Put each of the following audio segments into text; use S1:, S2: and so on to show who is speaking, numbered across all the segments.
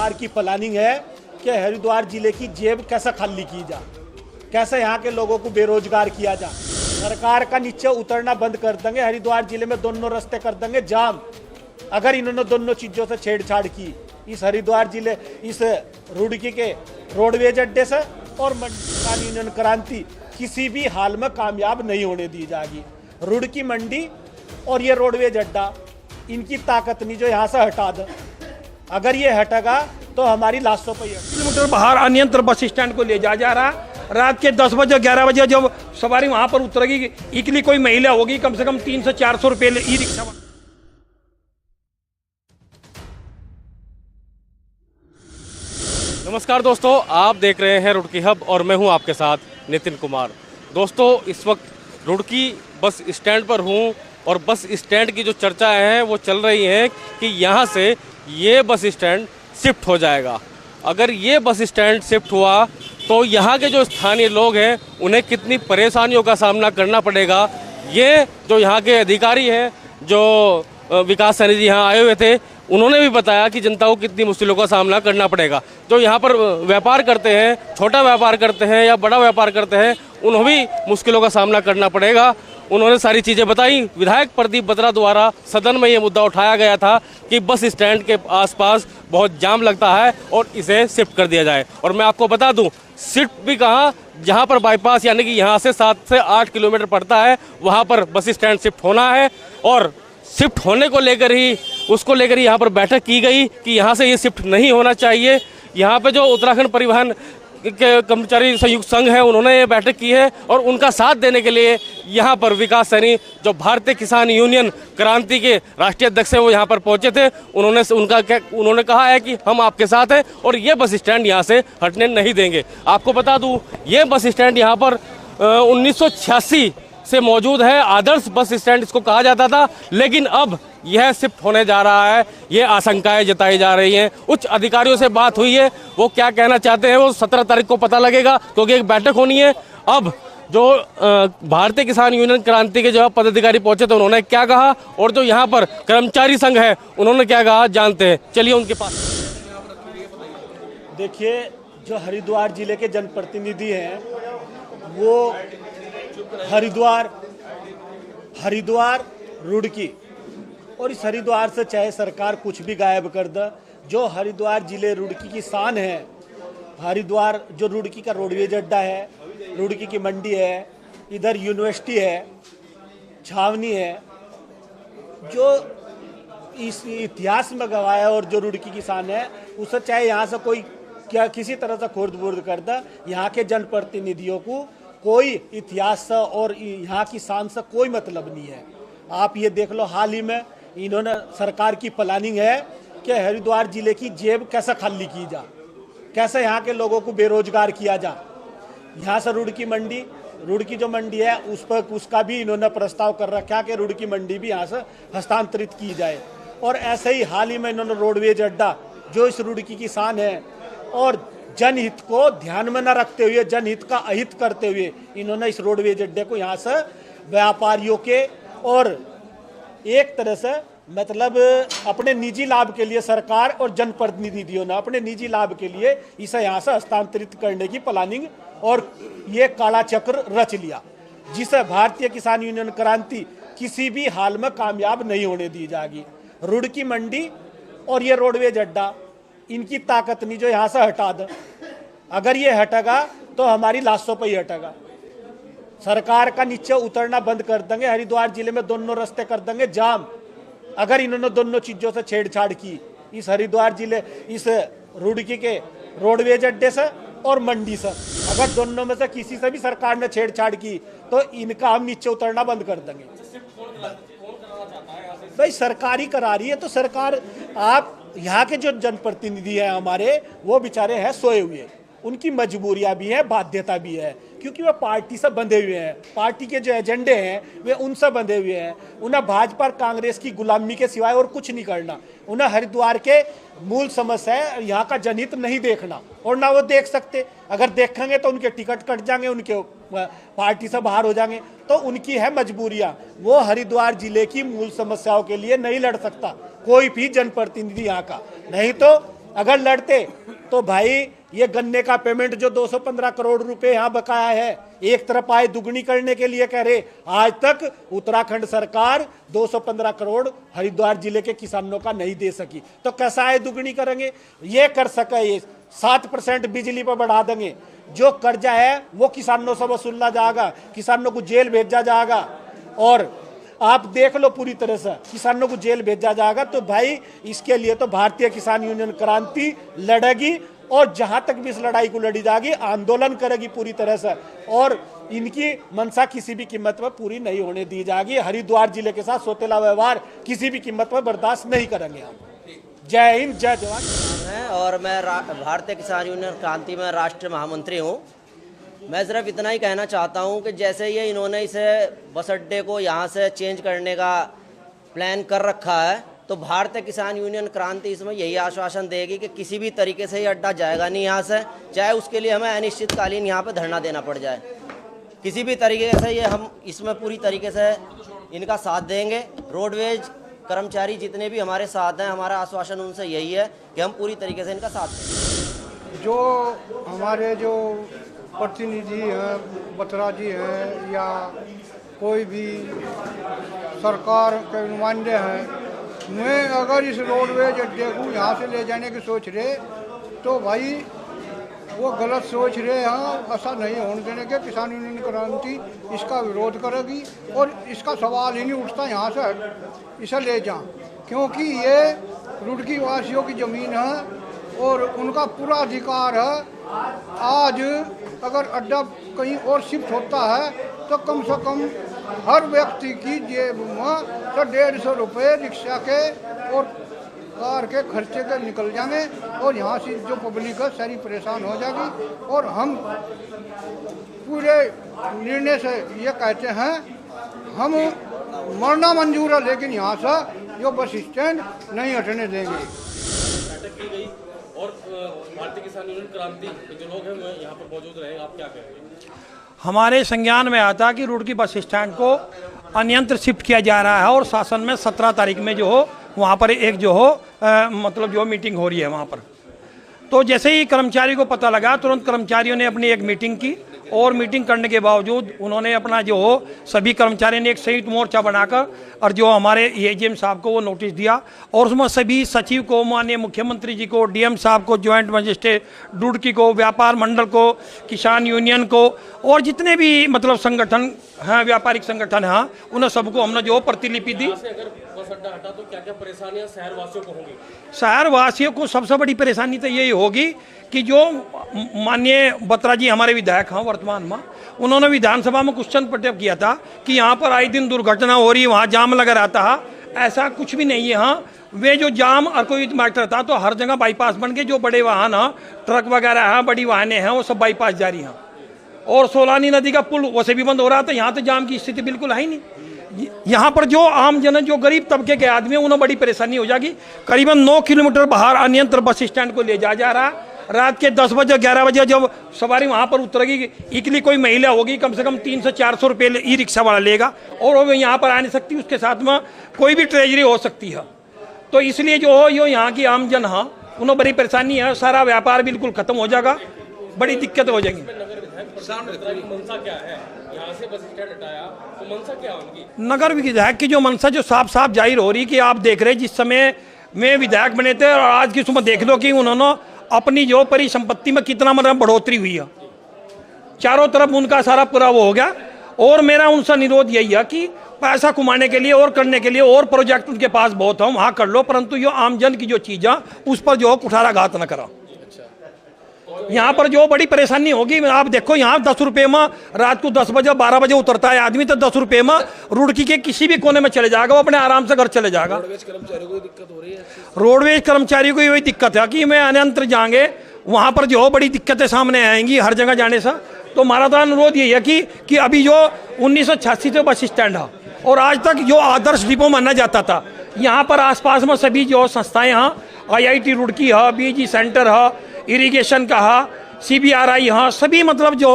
S1: सरकार की प्लानिंग है कि हरिद्वार जिले की जेब कैसे खाली की जा, कैसे यहाँ के लोगों को बेरोजगार किया जा। सरकार का नीचे उतरना बंद कर देंगे, हरिद्वार जिले में दोनों रास्ते कर देंगे जाम। अगर इन्होंने दोनों चीज़ों से छेड़छाड़ की, इस हरिद्वार जिले, इस रुड़की के रोडवेज अड्डे से और किसान यूनियन क्रांति किसी भी हाल में कामयाब नहीं होने दी जाएगी। रुड़की मंडी और ये रोडवेज अड्डा, इनकी ताकत नहीं जो यहाँ से हटा दे। अगर ये हटेगा तो हमारी लाशों पर
S2: किलोमीटर बाहर अनियंत्र बस स्टैंड को ले जा रहा। रात के 10 बजे 11 बजे जब सवारी वहां पर उतरेगी, इकली कोई महिला होगी, कम से कम 300 से 400 रुपये ई रिक्शा।
S3: नमस्कार दोस्तों, आप देख रहे हैं रुड़की हब और मैं हूं आपके साथ नितिन कुमार। दोस्तों, इस वक्त रुड़की बस स्टैंड पर हूं और बस स्टैंड की जो चर्चाएं हैं वो चल रही हैं कि यहां से ये बस स्टैंड शिफ्ट हो जाएगा। अगर ये बस स्टैंड शिफ्ट हुआ तो यहाँ के जो स्थानीय लोग हैं उन्हें कितनी परेशानियों का सामना करना पड़ेगा। ये जो यहाँ के अधिकारी हैं, जो विकास सैनी जी यहाँ आए हुए थे, उन्होंने भी बताया कि जनता को कितनी मुश्किलों का सामना करना पड़ेगा। जो यहाँ पर व्यापार करते हैं, छोटा व्यापार करते हैं या बड़ा व्यापार करते हैं, उन्हें भी मुश्किलों का सामना करना पड़ेगा। उन्होंने सारी चीज़ें बताई। विधायक प्रदीप बत्रा द्वारा सदन में ये मुद्दा उठाया गया था कि बस स्टैंड के आसपास बहुत जाम लगता है और इसे शिफ्ट कर दिया जाए। और मैं आपको बता दूं, शिफ्ट भी कहाँ, जहाँ पर बाईपास यानी कि यहाँ से 7 से 8 किलोमीटर पड़ता है, वहाँ पर बस स्टैंड शिफ्ट होना है। और शिफ्ट होने को लेकर ही, उसको लेकर ही यहाँ पर बैठक की गई कि यहाँ से ये शिफ्ट नहीं होना चाहिए। यहाँ पे जो उत्तराखंड परिवहन के कर्मचारी संयुक्त संघ है, उन्होंने ये बैठक की है और उनका साथ देने के लिए यहाँ पर विकास सैनी, जो भारतीय किसान यूनियन क्रांति के राष्ट्रीय अध्यक्ष हैं, वो यहाँ पर पहुँचे थे। उन्होंने कहा है कि हम आपके साथ हैं और ये बस स्टैंड यहाँ से हटने नहीं देंगे। आपको बता दूँ, ये बस स्टैंड यहाँ पर 1986 से मौजूद है। आदर्श बस स्टैंड इसको कहा जाता था, लेकिन अब यह शिफ्ट होने जा रहा है। ये आशंकाएं जताई जा रही हैं। उच्च अधिकारियों से बात हुई है, वो क्या कहना चाहते हैं वो 17 तारीख को पता लगेगा, क्योंकि एक बैठक होनी है। अब जो भारतीय किसान यूनियन क्रांति के जो पदाधिकारी पहुंचे थे, उन्होंने क्या कहा और जो यहाँ पर कर्मचारी संघ है, उन्होंने क्या कहा, जानते हैं। चलिए उनके पास।
S1: देखिए, जो हरिद्वार जिले के जनप्रतिनिधि हैं वो हरिद्वार रुड़की, और इस हरिद्वार से चाहे सरकार कुछ भी गायब कर दे, जो हरिद्वार जिले रुड़की की शान है। हरिद्वार जो रुड़की का रोडवेज अड्डा है, रुड़की की मंडी है, इधर यूनिवर्सिटी है, छावनी है, जो इस इतिहास में गवाया और जो रुड़की की शान है, उसे चाहे यहाँ से कोई क्या किसी तरह से खुर्द-बुर्द कर दे, यहाँ के जनप्रतिनिधियों को कोई इतिहास से और यहाँ की शान से कोई मतलब नहीं है। आप ये देख लो, हाल ही में इन्होंने, सरकार की प्लानिंग है कि हरिद्वार जिले की जेब कैसे खाली की जा, कैसे यहाँ के लोगों को बेरोजगार किया जा। यहाँ से रुड़की जो मंडी है, उस पर उसका भी इन्होंने प्रस्ताव कर रखा है कि रुड़की मंडी भी यहाँ से हस्तांतरित की जाए। और ऐसे ही हाल ही में इन्होंने रोडवेज अड्डा, जो इस रुड़की की शान है और जनहित को ध्यान में न रखते हुए, जनहित का अहित करते हुए, इन्होंने इस रोडवेज अड्डे को यहाँ से व्यापारियों के और एक तरह से मतलब अपने निजी लाभ के लिए, सरकार और जनप्रतिनिधियों ने अपने निजी लाभ के लिए इसे यहाँ से हस्तांतरित करने की प्लानिंग और ये काला चक्र रच लिया, जिसे भारतीय किसान यूनियन क्रांति किसी भी हाल में कामयाब नहीं होने दी जाएगी। रुड़की मंडी और ये रोडवेज अड्डा, इनकी ताकत नहीं जो यहाँ से हटा दे। अगर ये हटेगा तो हमारी लाशों पर ही हटेगा। सरकार का नीचे उतरना बंद कर देंगे, हरिद्वार जिले में दोनों रास्ते कर देंगे जाम। अगर इन्होंने दोनों चीज़ों से छेड़छाड़ की, इस हरिद्वार जिले, इस रुड़की के रोडवेज अड्डे से और मंडी से, अगर दोनों में से किसी से भी सरकार ने छेड़छाड़ की तो इनका हम नीचे उतरना बंद कर देंगे। भाई सरकार ही करा रही है तो सरकार, आप यहाँ के जो जनप्रतिनिधि हैं हमारे, वो बेचारे हैं सोए हुए, उनकी मजबूरियां भी हैं, बाध्यता भी है, क्योंकि वे पार्टी से बंधे हुए हैं। पार्टी के जो एजेंडे हैं वे उनसे बंधे हुए हैं। उन्हें भाजपा और कांग्रेस की गुलामी के सिवाय और कुछ नहीं करना। उन्हें हरिद्वार के मूल समस्या है यहाँ का जनहित नहीं देखना, और ना वो देख सकते। अगर देखेंगे तो उनके टिकट कट जाएंगे, उनके पार्टी से बाहर हो जाएंगे। तो उनकी है मजबूरियां। वो हरिद्वार जिले की मूल समस्याओं के लिए नहीं लड़ सकता कोई भी जनप्रतिनिधि यहाँ का। नहीं तो अगर लड़ते तो भाई ये गन्ने का पेमेंट जो 215 करोड़ रुपए यहाँ बकाया है, एक तरफ आय दुगनी करने के लिए कह रहे, आज तक उत्तराखंड सरकार 215 करोड़ हरिद्वार जिले के किसानों का नहीं दे सकी, तो कैसा आय दुगनी करेंगे? ये कर सके, ये 7% बिजली पर बढ़ा देंगे, जो कर्जा है वो किसानों से वसूला जाएगा, किसानों को जेल भेजा जाएगा, और आप देख लो पूरी तरह से किसानों को जेल भेजा जाएगा। तो भाई इसके लिए तो भारतीय किसान यूनियन क्रांति लड़ेगी, और जहां तक भी इस लड़ाई को लड़ी जाएगी, आंदोलन करेगी पूरी तरह से, और इनकी मंशा किसी भी कीमत पर पूरी नहीं होने दी जाएगी। हरिद्वार जिले के साथ सोतेला व्यवहार किसी भी कीमत पर बर्दाश्त नहीं करेंगे हम। जय हिंद, जय जवान।
S4: और मैं भारतीय किसान यूनियन क्रांति में राष्ट्रीय महामंत्री हूँ। मैं सिर्फ इतना ही कहना चाहता हूँ कि जैसे ये इन्होंने इसे बस अड्डे को यहाँ से चेंज करने का प्लान कर रखा है, तो भारतीय किसान यूनियन क्रांति इसमें यही आश्वासन देगी कि किसी भी तरीके से ये अड्डा जाएगा नहीं यहाँ से, चाहे उसके लिए हमें अनिश्चितकालीन यहाँ पे धरना देना पड़ जाए। किसी भी तरीके से ये हम इसमें पूरी तरीके से इनका साथ देंगे। रोडवेज कर्मचारी जितने भी हमारे साथ हैं, हमारा आश्वासन उनसे यही है कि हम पूरी तरीके से इनका साथ देंगे।
S5: जो हमारे जो प्रतिनिधि हैं, बत्रा जी हैं, या कोई भी सरकार के नुमाइंदे हैं, मैं अगर इस रोडवेज अड्डे को यहाँ से ले जाने की सोच रहे तो भाई वो गलत सोच रहे हैं। ऐसा नहीं होने देने के किसान यूनियन क्रांति इसका विरोध करेगी, और इसका सवाल ही नहीं उठता यहाँ से इसे ले जाएं, क्योंकि ये रुड़की वासियों की ज़मीन है और उनका पूरा अधिकार है। आज अगर अड्डा कहीं और शिफ्ट होता है तो कम से कम हर व्यक्ति की जेब में तो 150 रुपये रिक्शा के और कार के खर्चे के निकल जाएंगे, और यहाँ से जो पब्लिक है सारी परेशान हो जाएगी। और हम पूरे निर्णय से ये कहते हैं, हम मरना मंजूर है, लेकिन यहाँ से जो बस स्टैंड नहीं हटने देंगे।
S3: और भारतीय किसान यूनियन क्रांति के जो लोग हैं वो यहाँ पर मौजूद रहे, आप क्या कहेंगे?
S2: हमारे संज्ञान में आता कि रुड़की बस स्टैंड को अन्यंत्र शिफ्ट किया जा रहा है, और शासन में 17 तारीख में जो हो वहाँ पर एक जो हो मतलब जो मीटिंग हो रही है वहाँ पर। तो जैसे ही कर्मचारी को पता लगा, तुरंत कर्मचारियों ने अपनी एक मीटिंग की, और मीटिंग करने के बावजूद उन्होंने अपना जो हो सभी कर्मचारियों ने एक संयुक्त मोर्चा बनाकर और जो हमारे एजीएम साहब को वो नोटिस दिया, और उसमें सभी सचिव को, माननीय मुख्यमंत्री जी को, डीएम साहब को, ज्वाइंट मजिस्ट्रेट रुड़की को, व्यापार मंडल को, किसान यूनियन को, और जितने भी मतलब संगठन हैं, व्यापारिक संगठन हैं, उन्हें सबको हमने जो प्रतिलिपि दी।
S3: अगर बस अड्डा हटा तो क्या क्या परेशानियां शहर वासियों को होंगी?
S2: शहर वासियों को सबसे बड़ी परेशानी तो यही होगी कि जो माननीय बत्रा जी हमारे विधायक हैं वर्तमान में, उन्होंने विधानसभा में क्वेश्चन पुटअप किया था कि यहाँ पर आए दिन दुर्घटना हो रही है, वहाँ जाम लगा रहता है। ऐसा कुछ भी नहीं है। हाँ, वे जो जाम और कोई मैटर था तो हर जगह बाईपास बन के जो बड़े वाहन हैं, ट्रक वगैरह हैं, बड़ी वाहनें हैं, वो सब बाईपास जारी हैं। और सोलानी नदी का पुल वैसे भी बंद हो रहा था, यहाँ तो जाम की स्थिति बिल्कुल है ही नहीं। यहाँ पर जो आम जन, जो गरीब तबके के आदमी हैं, उन्हें बड़ी परेशानी हो जाएगी। करीबन 9 किलोमीटर बाहर अन्यंत्र बस स्टैंड को ले जा रहा है। रात के 10 बजे 11 बजे जब सवारी वहाँ पर उतरेगी, इकली कोई महिला होगी, कम से कम 300 से 400 रुपये ई रिक्शा वाला लेगा, और वो यहाँ पर आ नहीं सकती। उसके साथ में कोई भी ट्रेजरी हो सकती है। तो इसलिए जो हो यो यहाँ की आम जन है, उन्हें बड़ी परेशानी है। सारा व्यापार बिल्कुल खत्म हो जाएगा, बड़ी दिक्कत हो जाएगी।
S3: मनसा क्या है? यहाँ से बस स्टैंड हटाया तो मनसा क्या होगी?
S2: नगर विधायक की जो मनसा जो साफ साफ जाहिर हो रही कि आप देख रहे जिस समय में विधायक बने थे और आज की सुबह देख लो कि उन्होंने अपनी जो परिसंपत्ति में कितना मतलब बढ़ोतरी हुई है। चारों तरफ उनका सारा पूरा वो हो गया। और मेरा उनसे निरोध यही है कि पैसा कमाने के लिए और करने के लिए और प्रोजेक्ट उनके पास बहुत है, वहाँ कर लो, परंतु जो आमजन की जो चीज़ है उस पर जो कुठाराघात न करा। यहाँ पर जो बड़ी परेशानी होगी, आप देखो यहाँ 10 रुपये में रात को 10 बजे 12 बजे उतरता है आदमी, तो 10 रुपये में रुड़की के किसी भी कोने में चले जाएगा, वो अपने आराम से घर चले जाएगा। रोडवेज कर्मचारियों को दिक्कत हो रही है। रोडवेज कर्मचारियों को यही दिक्कत है कि मैं अन्यंत्र जाएंगे, वहाँ पर जो बड़ी दिक्कतें सामने आएंगी हर जगह जाने से। तो हमारा तो अनुरोध यही है कि अभी जो 1986 से बस स्टैंड है और आज तक जो आदर्श डिपो माना जाता था, यहाँ पर आसपास में सभी जो संस्थाएं हैं, IIT रुड़की है, BG सेंटर है, इरिगेशन का है, CBRI है, सभी मतलब जो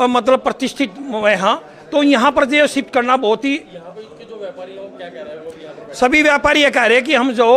S2: मतलब प्रतिष्ठित हैं। तो यहाँ पर जो शिफ्ट करना बहुत ही,
S3: यहाँ पे जो व्यापारी हैं वो क्या कह रहे हैं? वो भी यहाँ पर
S2: सभी व्यापारी ये कह रहे हैं कि हम जो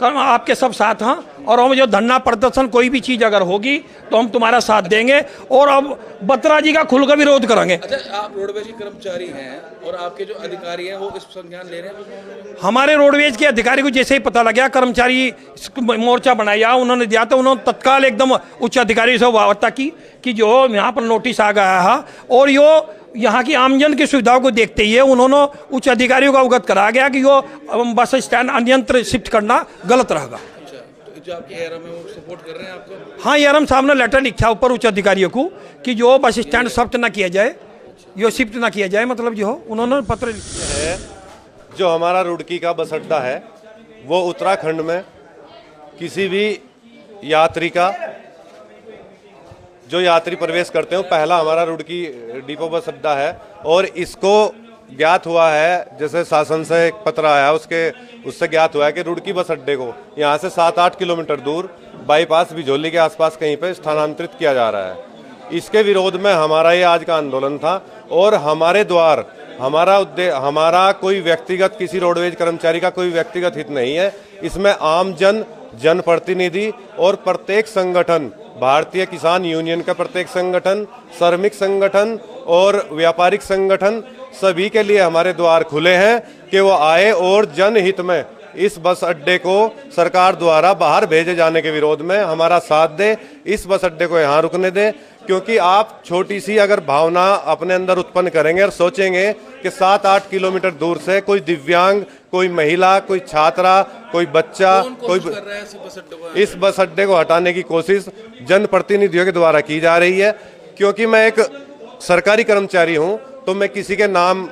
S2: आपके सब साथ हैं, और हम जो धरना प्रदर्शन कोई भी चीज़ अगर होगी तो हम तुम्हारा साथ देंगे, और अब बत्रा जी का खुलकर विरोध करेंगे।
S6: अच्छा, आप रोडवेज के कर्मचारी हैं और आपके जो अधिकारी हैं वो इस संज्ञान ले रहे हैं?
S2: हमारे रोडवेज के अधिकारी को जैसे ही पता लगा, कर्मचारी मोर्चा बनाया, उन्होंने दिया तो उन्होंने तत्काल एकदम उच्च अधिकारी से वार्ता की कि जो यहाँ पर नोटिस आ गया है, और यो यहाँ की आमजन की सुविधाओं को देखते ही उन्होंने उच्च अधिकारियों को अवगत कराया गया कि यो बस स्टैंड अन्यंत्र शिफ्ट करना गलत रहेगा।
S6: अच्छा, तो जो आपके एआरएम है वो सपोर्ट कर रहे हैं आपको?
S2: हाँ, एआरएम साहब ने लेटर लिखा ऊपर उच्च अधिकारियों को कि जो बस स्टैंड शिफ्ट ना किया जाए, यो शिफ्ट ना किया जाए, मतलब जो उन्होंने पत्र लिखा
S7: है। जो हमारा रुड़की का बस अड्डा है वो उत्तराखंड में किसी भी यात्री का जो यात्री प्रवेश करते हैं, पहला हमारा रुड़की डिपो बस अड्डा है। और इसको ज्ञात हुआ है, जैसे शासन से एक पत्र आया उससे ज्ञात हुआ है कि रुड़की बस अड्डे को यहाँ से 7-8 किलोमीटर दूर बाईपास बिजौली के आसपास कहीं पे स्थानांतरित किया जा रहा है। इसके विरोध में हमारा ये आज का आंदोलन था, और हमारे द्वार हमारा कोई व्यक्तिगत, किसी रोडवेज कर्मचारी का कोई व्यक्तिगत हित नहीं है। इसमें आम जनप्रतिनिधि और प्रत्येक संगठन, भारतीय किसान यूनियन का प्रत्येक संगठन, श्रमिक संगठन और व्यापारिक संगठन, सभी के लिए हमारे द्वार खुले हैं कि वो आए और जनहित में इस बस अड्डे को सरकार द्वारा बाहर भेजे जाने के विरोध में हमारा साथ दे, इस बस अड्डे को यहाँ रुकने दे। क्योंकि आप छोटी सी अगर भावना अपने अंदर उत्पन्न करेंगे और सोचेंगे कि 7-8 किलोमीटर दूर से कोई दिव्यांग, कोई महिला, कोई छात्रा, कोई बच्चा, कोई
S6: कर रहा है
S7: इस बस अड्डे को हटाने की कोशिश जनप्रतिनिधियों के द्वारा की जा रही है। क्योंकि मैं एक सरकारी कर्मचारी हूं, तो मैं किसी के नाम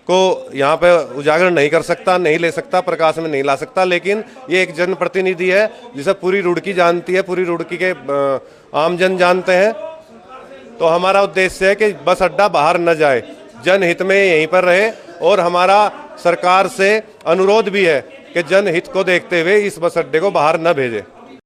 S7: को यहाँ पे उजागर नहीं कर सकता, नहीं ले सकता, प्रकाश में नहीं ला सकता, लेकिन ये एक जनप्रतिनिधि है जिसे पूरी रुड़की जानती है, पूरी रुड़की के आमजन जानते हैं। तो हमारा उद्देश्य है कि बस अड्डा बाहर न जाए, जनहित में यहीं पर रहे, और हमारा सरकार से अनुरोध भी है कि जनहित को देखते हुए इस बस अड्डे को बाहर न भेजे।